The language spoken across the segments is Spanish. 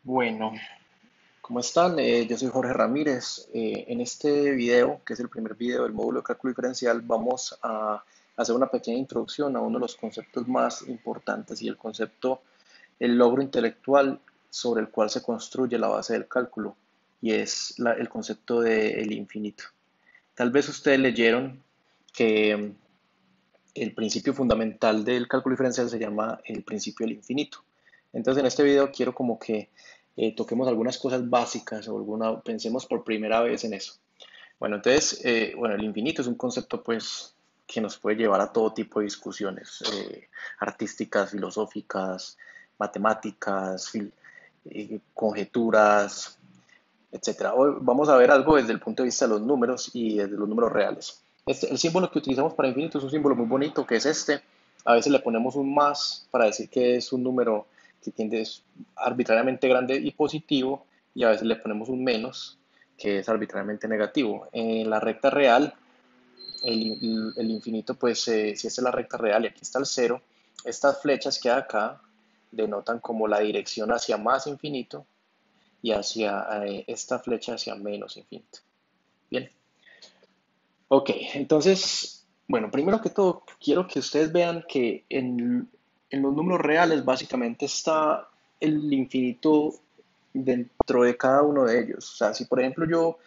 Bueno, ¿cómo están? Yo soy Jorge Ramírez. En este video, que es el primer video del módulo de cálculo diferencial, vamos a hacer una pequeña introducción a uno de los conceptos más importantes y el logro intelectual sobre el cual se construye la base del cálculo, y es el concepto del infinito. Tal vez ustedes leyeron que el principio fundamental del cálculo diferencial se llama el principio del infinito. Entonces, en este video quiero como que toquemos algunas cosas básicas o pensemos por primera vez en eso. Bueno, entonces, el infinito es un concepto pues que nos puede llevar a todo tipo de discusiones artísticas, filosóficas, matemáticas, conjeturas, etcétera. Hoy vamos a ver algo desde el punto de vista de los números y desde los números reales. El símbolo que utilizamos para infinito es un símbolo muy bonito, que es este. A veces le ponemos un más para decir que es un número que tiende es arbitrariamente grande y positivo, y a veces le ponemos un menos, que es arbitrariamente negativo. En la recta real, el infinito, pues si esta es la recta real y aquí está el cero, estas flechas que hay acá denotan como la dirección hacia más infinito y hacia esta flecha hacia menos infinito. Bien, ok, entonces, bueno, primero que todo, quiero que ustedes vean que en los números reales básicamente está el infinito dentro de cada uno de ellos. O sea, si por ejemplo yo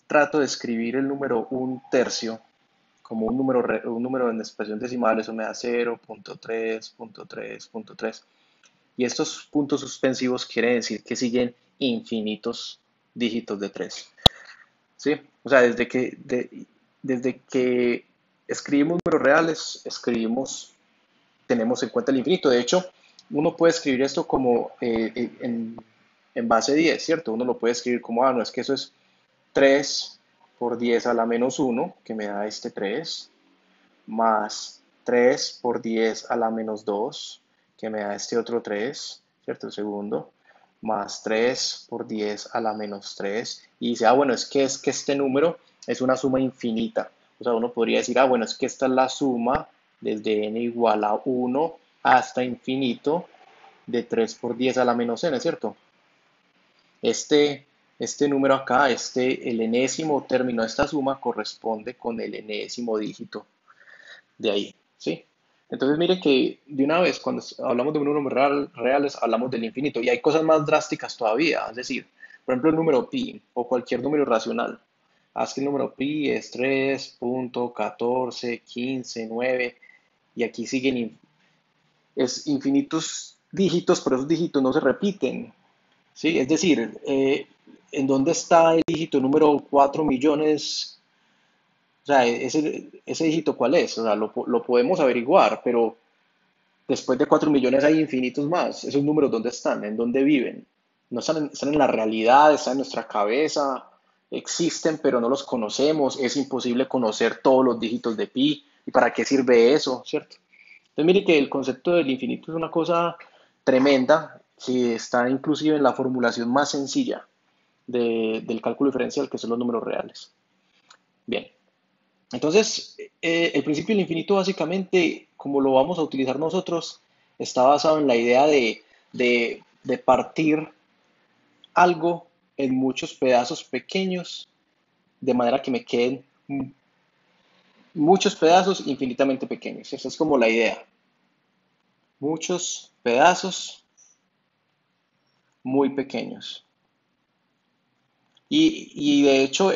trato de escribir el número un tercio como un número en expresión decimal, eso me da 0.3, 0.3, 0.3. Y estos puntos suspensivos quieren decir que siguen infinitos dígitos de 3. ¿Sí? O sea, desde que escribimos números reales, tenemos en cuenta el infinito. De hecho, uno puede escribir esto como en base 10, ¿cierto? Uno lo puede escribir como, no, es que eso es 3 por 10 a la menos uno, que me da este 3, más 3 por 10 a la menos 2, que me da este otro 3, ¿cierto? El segundo, más 3 por 10 a la menos 3, y dice, bueno, es que este número es una suma infinita. O sea, uno podría decir, bueno, es que esta es la suma desde n igual a 1 hasta infinito de 3 por 10 a la menos n, ¿cierto? Este, este número acá, el enésimo término de esta suma corresponde con el enésimo dígito de ahí, ¿sí? Entonces mire que de una vez cuando hablamos de números reales hablamos del infinito, y hay cosas más drásticas todavía, es decir, por ejemplo el número pi o cualquier número irracional. Haz que el número pi es 3.1415 9, y aquí siguen es infinitos dígitos, pero esos dígitos no se repiten, ¿sí? Es decir, ¿en dónde está el dígito número 4 millones? O sea, ese dígito, ¿cuál es? O sea, lo podemos averiguar, pero después de 4 millones hay infinitos más. ¿Esos números dónde están? ¿En dónde viven? No están en la realidad, están en nuestra cabeza, existen, pero no los conocemos. Es imposible conocer todos los dígitos de pi. ¿Y para qué sirve eso? ¿Cierto? Entonces, mire que el concepto del infinito es una cosa tremenda que está inclusive en la formulación más sencilla del cálculo diferencial, que son los números reales. Bien, entonces, el principio del infinito básicamente, como lo vamos a utilizar nosotros, está basado en la idea de partir algo en muchos pedazos pequeños, de manera que me queden muchos pedazos infinitamente pequeños. Esa es como la idea. Muchos pedazos muy pequeños. Y de hecho,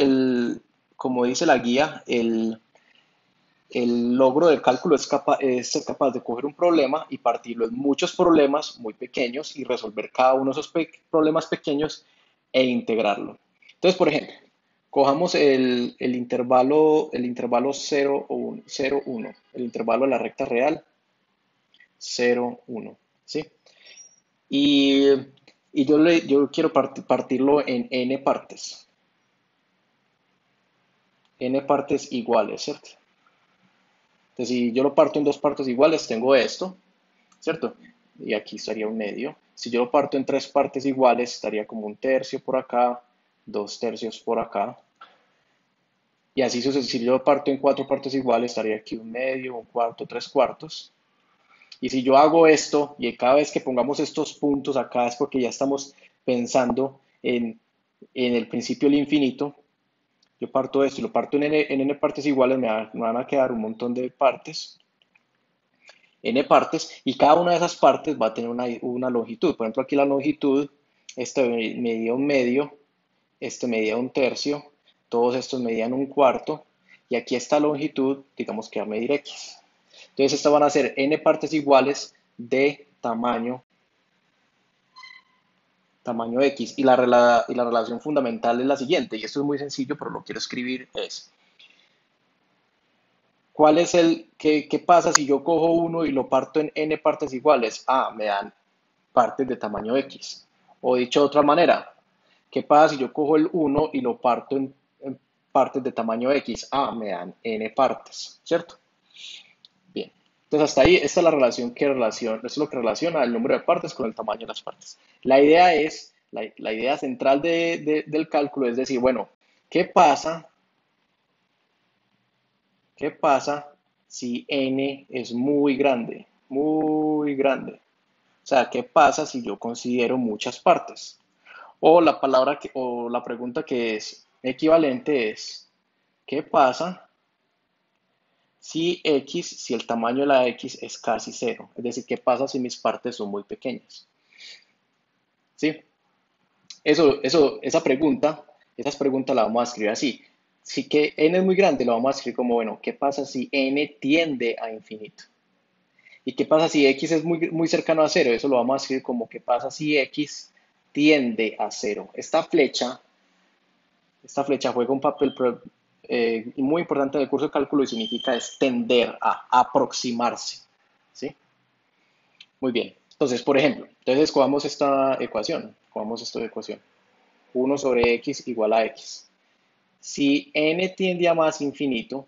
como dice la guía, el logro del cálculo es ser capaz de coger un problema y partirlo en muchos problemas muy pequeños y resolver cada uno de esos problemas pequeños e integrarlo. Entonces, por ejemplo, cojamos el intervalo 0, o 1, 0, 1, el intervalo de la recta real, 0, 1, ¿sí? Y, yo quiero partirlo en n partes iguales, ¿cierto? Entonces, si yo lo parto en dos partes iguales, tengo esto, ¿cierto? Y aquí estaría un medio. Si yo lo parto en tres partes iguales, estaría como un tercio por acá, dos tercios por acá. Y así sucesivamente, si yo lo parto en cuatro partes iguales, estaría aquí un medio, un cuarto, tres cuartos. Y si yo hago esto, y cada vez que pongamos estos puntos acá es porque ya estamos pensando en el principio del infinito. Yo parto de esto y lo parto en n partes iguales, me van a quedar un montón de partes, n partes, y cada una de esas partes va a tener una longitud. Por ejemplo, aquí la longitud, este medía un medio, este medía un tercio, todos estos medían un cuarto, y aquí esta longitud, digamos que va a medir x. Entonces, estas van a ser n partes iguales de tamaño x. Y la relación fundamental es la siguiente, y esto es muy sencillo, pero lo quiero escribir, es ¿cuál es qué pasa si yo cojo uno y lo parto en n partes iguales? Ah, me dan partes de tamaño x. O dicho de otra manera, ¿qué pasa si yo cojo el uno y lo parto en partes de tamaño x? Ah, me dan n partes, ¿cierto? Bien. Entonces hasta ahí, esta es la esto es lo que relaciona el número de partes con el tamaño de las partes. La idea central del cálculo es decir, bueno, ¿qué pasa ¿qué pasa si n es muy grande? Muy grande. O sea, ¿qué pasa si yo considero muchas partes? O la pregunta que es equivalente es, ¿qué pasa si el tamaño de la x es casi cero? Es decir, ¿qué pasa si mis partes son muy pequeñas? ¿Sí? Esas preguntas las vamos a escribir así. Si que n es muy grande, lo vamos a escribir como, bueno, ¿qué pasa si n tiende a infinito? ¿Y qué pasa si x es muy cercano a cero? Eso lo vamos a escribir como qué pasa si x tiende a cero. Esta flecha juega un papel muy importante en el curso de cálculo y significa es tender a aproximarse. ¿Sí? Muy bien. Entonces, por ejemplo, entonces cojamos esta ecuación. Cojamos esta ecuación. 1/x igual a x. Si n tiende a más infinito,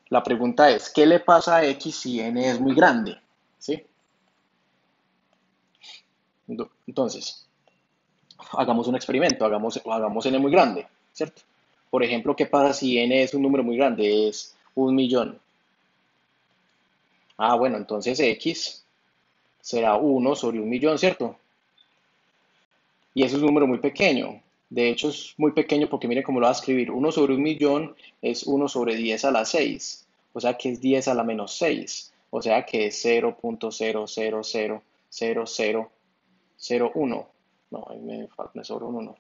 la pregunta es, ¿qué le pasa a x si n es muy grande? ¿Sí? Entonces, hagamos un experimento, hagamos n muy grande, ¿cierto? Por ejemplo, ¿qué pasa si n es un número muy grande? Es 1.000.000. Ah, bueno, entonces x será 1/1.000.000, ¿cierto? Y eso es un número muy pequeño. De hecho, es muy pequeño porque miren cómo lo va a escribir. 1/1.000.000 es 1/10⁻⁶. O sea que es 10⁻⁶. O sea que es 0.0000001. No, ahí me sobra un 1.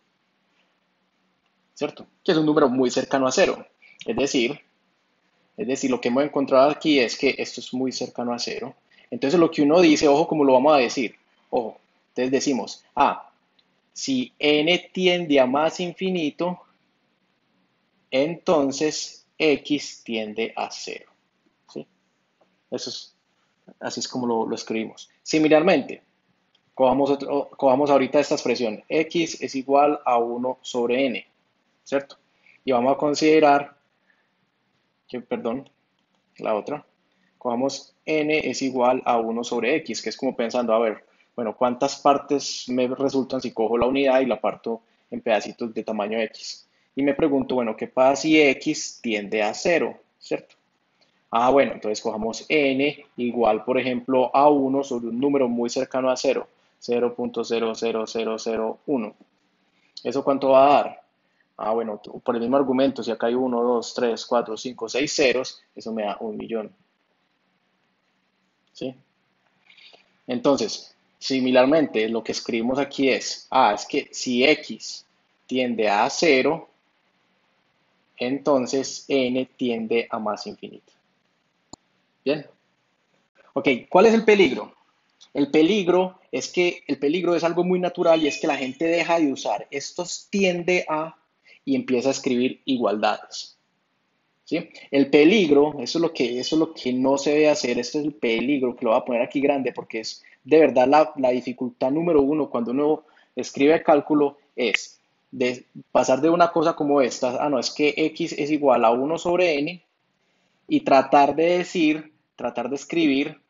¿Cierto? Que es un número muy cercano a cero. Es decir, es decir, lo que hemos encontrado aquí es que esto es muy cercano a cero. Entonces lo que uno dice, ojo como lo vamos a decir, ojo, entonces decimos, si n tiende a más infinito, entonces x tiende a cero. ¿Sí? Eso es, así es como lo escribimos. Similarmente, cojamos ahorita esta expresión, x es igual a 1/n, ¿cierto? Y vamos a considerar perdón, la otra, cojamos n es igual a 1/x, que es como pensando, a ver, bueno, ¿cuántas partes me resultan si cojo la unidad y la parto en pedacitos de tamaño x? Y me pregunto, bueno, ¿qué pasa si x tiende a cero? ¿Cierto? Bueno, entonces cojamos n igual, por ejemplo, a 1 sobre un número muy cercano a cero, 0.00001. ¿Eso cuánto va a dar? Bueno, por el mismo argumento, si acá hay 1, 2, 3, 4, 5, 6 ceros, eso me da 1.000.000. ¿Sí? Entonces, similarmente, lo que escribimos aquí es que si x tiende a cero, entonces n tiende a más infinito. Bien. Ok, ¿cuál es el peligro? El peligro es algo muy natural y es que la gente deja de usar estos tiende a y empieza a escribir igualdades. ¿Sí? El peligro, eso es lo que no se debe hacer, este es el peligro, que lo voy a poner aquí grande porque es de verdad la dificultad número uno cuando uno escribe cálculo es de pasar de una cosa como esta, no, es que x es igual a 1/n y tratar de escribir,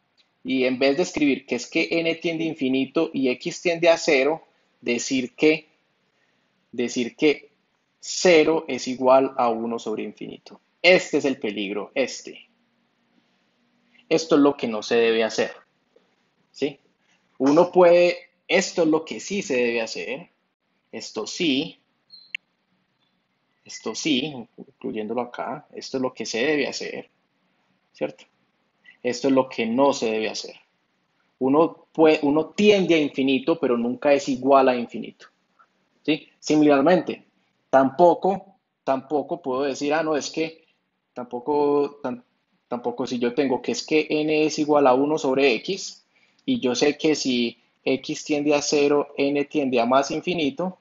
y en vez de escribir que es que n tiende a infinito y x tiende a cero, decir que, decir que cero es igual a 1/infinito. Este es el peligro, este. Esto es lo que no se debe hacer, ¿sí? Uno puede Esto es lo que sí se debe hacer. Esto sí, esto sí, incluyéndolo acá. Esto es lo que se debe hacer, ¿cierto? Esto es lo que no se debe hacer. Uno tiende a infinito, pero nunca es igual a infinito. ¿Sí? Similarmente, tampoco puedo decir, ah, no, es que tampoco, tampoco si yo tengo que es que n es igual a 1/x y yo sé que si x tiende a 0, n tiende a más infinito,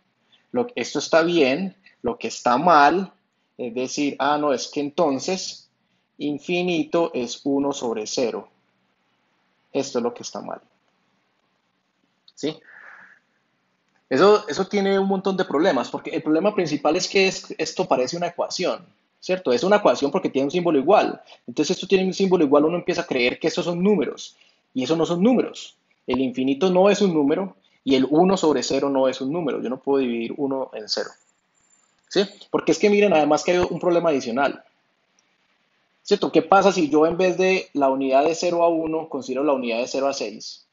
esto está bien, lo que está mal es decir, ah, no, es que entonces infinito es 1/0. Esto es lo que está mal. ¿Sí? Eso tiene un montón de problemas, porque el problema principal es que esto parece una ecuación, ¿cierto? Es una ecuación porque tiene un símbolo igual. Entonces, esto tiene un símbolo igual, uno empieza a creer que esos son números, y eso no son números. El infinito no es un número, y el 1/0 no es un número. Yo no puedo dividir 1 en 0, ¿sí? Porque es que miren, además que hay un problema adicional, ¿cierto? ¿Qué pasa si yo en vez de la unidad de 0 a 1 considero la unidad de 0 a 6?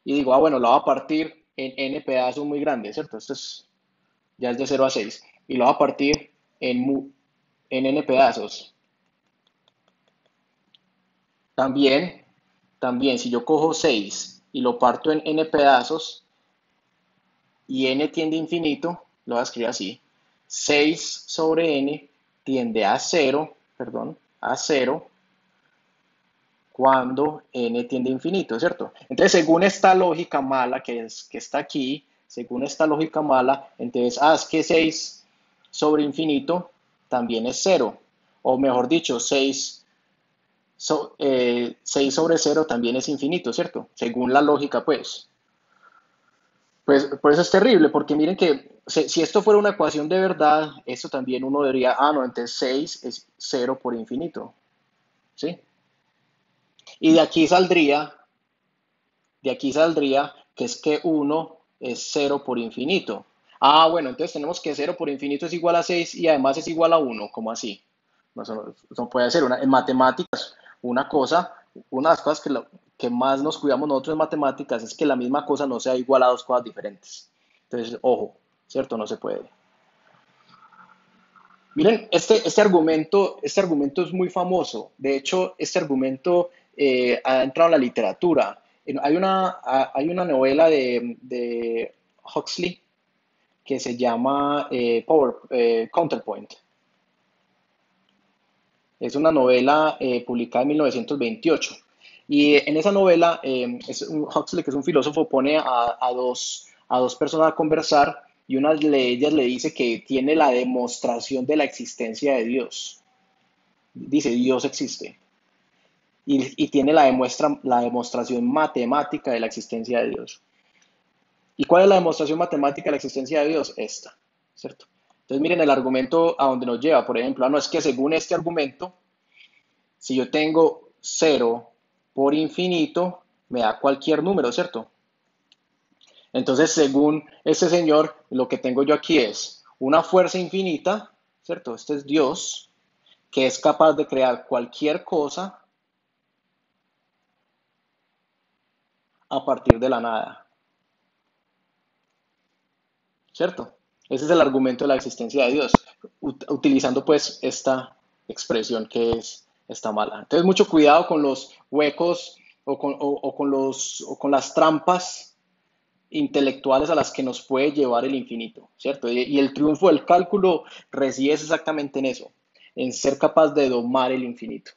Y digo, ah, bueno, la voy a partir en n pedazos muy grandes, ¿cierto? Ya es de 0 a 6 y lo va a partir en n pedazos. También, también, si yo cojo 6 y lo parto en n pedazos y n tiende a infinito, lo voy a escribir así. 6 sobre n tiende a 0, perdón, a 0 cuando n tiende a infinito, ¿cierto? Entonces, según esta lógica mala que está aquí, según esta lógica mala, entonces, es que 6 sobre infinito también es 0. O mejor dicho, 6 sobre 0 también es infinito, ¿cierto? Según la lógica, pues. Pues por eso es terrible, porque miren que si esto fuera una ecuación de verdad, esto también uno diría, ah, no, entonces 6 es 0 por infinito, ¿sí? Y de aquí saldría que es que uno es 0 por infinito. Ah, bueno, entonces tenemos que 0 por infinito es igual a 6 y además es igual a 1. ¿Cómo así? No, eso no puede ser. En matemáticas, una de las cosas que más nos cuidamos nosotros en matemáticas es que la misma cosa no sea igual a dos cosas diferentes. Entonces, ojo, ¿cierto? No se puede. Miren, este argumento es muy famoso. De hecho, este argumento ha entrado en la literatura. Hay una novela de Huxley que se llama Counterpoint. Es una novela publicada en 1928. Y en esa novela, Huxley, que es un filósofo, pone a dos personas a conversar y una de ellas le dice que tiene la demostración de la existencia de Dios. Dice, Dios existe. Y tiene la demostración matemática de la existencia de Dios. ¿Y cuál es la demostración matemática de la existencia de Dios? Esta, ¿cierto? Entonces miren el argumento a donde nos lleva. Por ejemplo, no es que según este argumento, si yo tengo 0 por infinito, me da cualquier número, ¿cierto? Entonces, según este señor, lo que tengo yo aquí es una fuerza infinita, ¿cierto? Este es Dios, que es capaz de crear cualquier cosa a partir de la nada, ¿cierto? Ese es el argumento de la existencia de Dios, utilizando pues esta expresión que está mala. Entonces, mucho cuidado con los huecos o con las trampas intelectuales a las que nos puede llevar el infinito, ¿cierto? Y el triunfo del cálculo reside exactamente en eso, en ser capaz de domar el infinito.